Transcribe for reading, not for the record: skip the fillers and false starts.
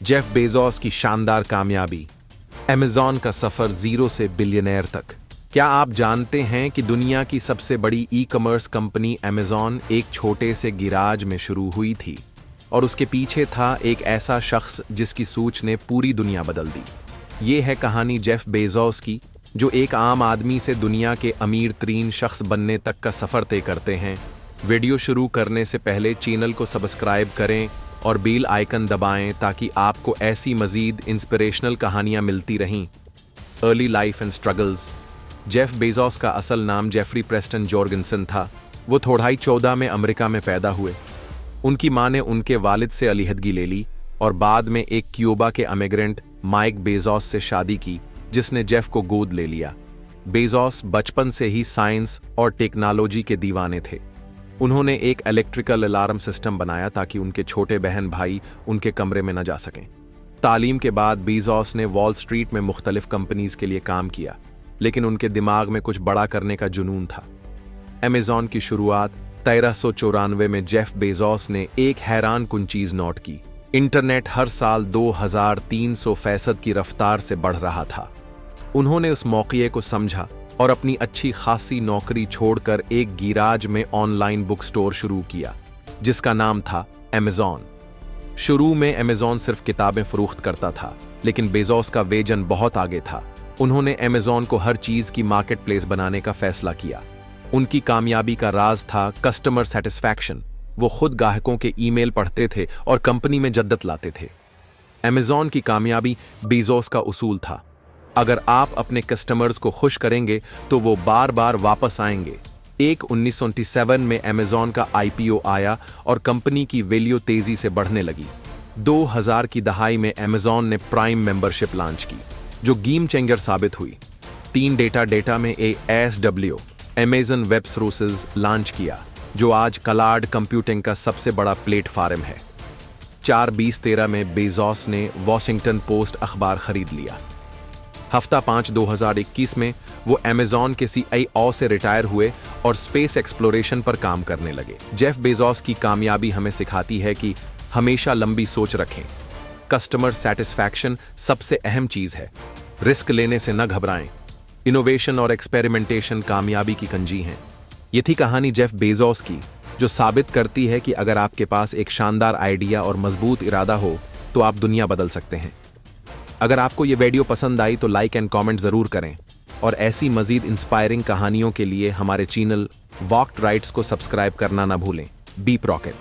Jeff Bezos की शानदार कामयाबी, अमेज़न का सफर जीरो से बिलियनेयर तक। क्या आप जानते हैं कि दुनिया की सबसे बड़ी ई-कॉमर्स कंपनी अमेज़न एक छोटे से गिराज में शुरू हुई थी और उसके पीछे था एक ऐसा शख्स जिसकी सोच ने पूरी दुनिया बदल दी। ये है कहानी जेफ बेजोस की, जो एक आम आदमी से दुनिया के अमीर तरीन शख्स बनने तक का सफर तय करते हैं। वीडियो शुरू करने से पहले चैनल को सब्सक्राइब करें और बेल आइकन दबाएं ताकि आपको ऐसी मजीद इंस्पिरेशनल कहानियां मिलती रहें। Early life and struggles. Jeff Bezos का असल नाम जेफरी प्रेस्टन जॉर्गनसन था। वो 14 में अमेरिका में पैदा हुए। उनकी मां ने उनके वालिद से अलहदगी ले ली और बाद में एक क्यूबा के इमिग्रेंट माइक बेजोस से शादी की, जिसने जेफ को गोद ले लिया। बेजोस बचपन से ही साइंस और टेक्नोलॉजी के दीवाने थे। उन्होंने एक इलेक्ट्रिकल अलार्म सिस्टम बनाया ताकि उनके छोटे बहन भाई उनके कमरे में न जा सकें। तालीम के बाद बेजोस ने वॉल स्ट्रीट में मुख्तलिफ कंपनीज के लिए काम किया, लेकिन उनके दिमाग में कुछ बड़ा करने का जुनून था। अमेज़न की शुरुआत 1394 में जेफ बेजोस ने एक हैरान कुन चीज नोट की। इंटरनेट हर साल 2300% की रफ्तार से बढ़ रहा था। उन्होंने उस मौके को समझा और अपनी अच्छी खासी नौकरी छोड़कर एक गिराज में ऑनलाइन बुक स्टोर शुरू किया, जिसका नाम था अमेज़न। शुरू में अमेज़न सिर्फ किताबें फरोख्त करता था, लेकिन बेजोस का विजन बहुत आगे था। उन्होंने अमेज़न को हर चीज की मार्केट प्लेस बनाने का फैसला किया। उनकी कामयाबी का राज था कस्टमर सेटिस्फैक्शन। वो खुद ग्राहकों के ईमेल पढ़ते थे और कंपनी में जद्दत लाते थे। अमेज़न की कामयाबी बेजोस का उसूल था, अगर आप अपने कस्टमर्स को खुश करेंगे तो वो बार बार वापस आएंगे। 1997 में अमेज़न का IPO आया और कंपनी की वैल्यू तेजी से बढ़ने लगी। 2000 की दहाई में अमेज़न ने प्राइम मेंबरशिप लॉन्च की, जो गेम चेंजर साबित हुई। 3 डेटा में ASW Amazon web services launch किया, जो आज क्लाउड कंप्यूटिंग का सबसे बड़ा प्लेटफॉर्म है। 4/20/13 में बेजोस ने वॉशिंगटन पोस्ट अखबार खरीद लिया। हफ्ता 5 2021 में वो अमेज़न के CEO से रिटायर हुए और स्पेस एक्सप्लोरेशन पर काम करने लगे। जेफ बेजोस की कामयाबी हमें सिखाती है कि हमेशा लंबी सोच रखें। कस्टमर सेटिस्फैक्शन सबसे अहम चीज है। रिस्क लेने से न घबराएं। इनोवेशन और एक्सपेरिमेंटेशन कामयाबी की कुंजी हैं। ये थी कहानी जेफ बेजोस की, जो साबित करती है कि अगर आपके पास एक शानदार आइडिया और मजबूत इरादा हो तो आप दुनिया बदल सकते हैं। अगर आपको ये वीडियो पसंद आई तो लाइक एंड कमेंट जरूर करें और ऐसी मजीद इंस्पायरिंग कहानियों के लिए हमारे चैनल वॉक्ड राइट्स को सब्सक्राइब करना ना भूलें। Beep rocket.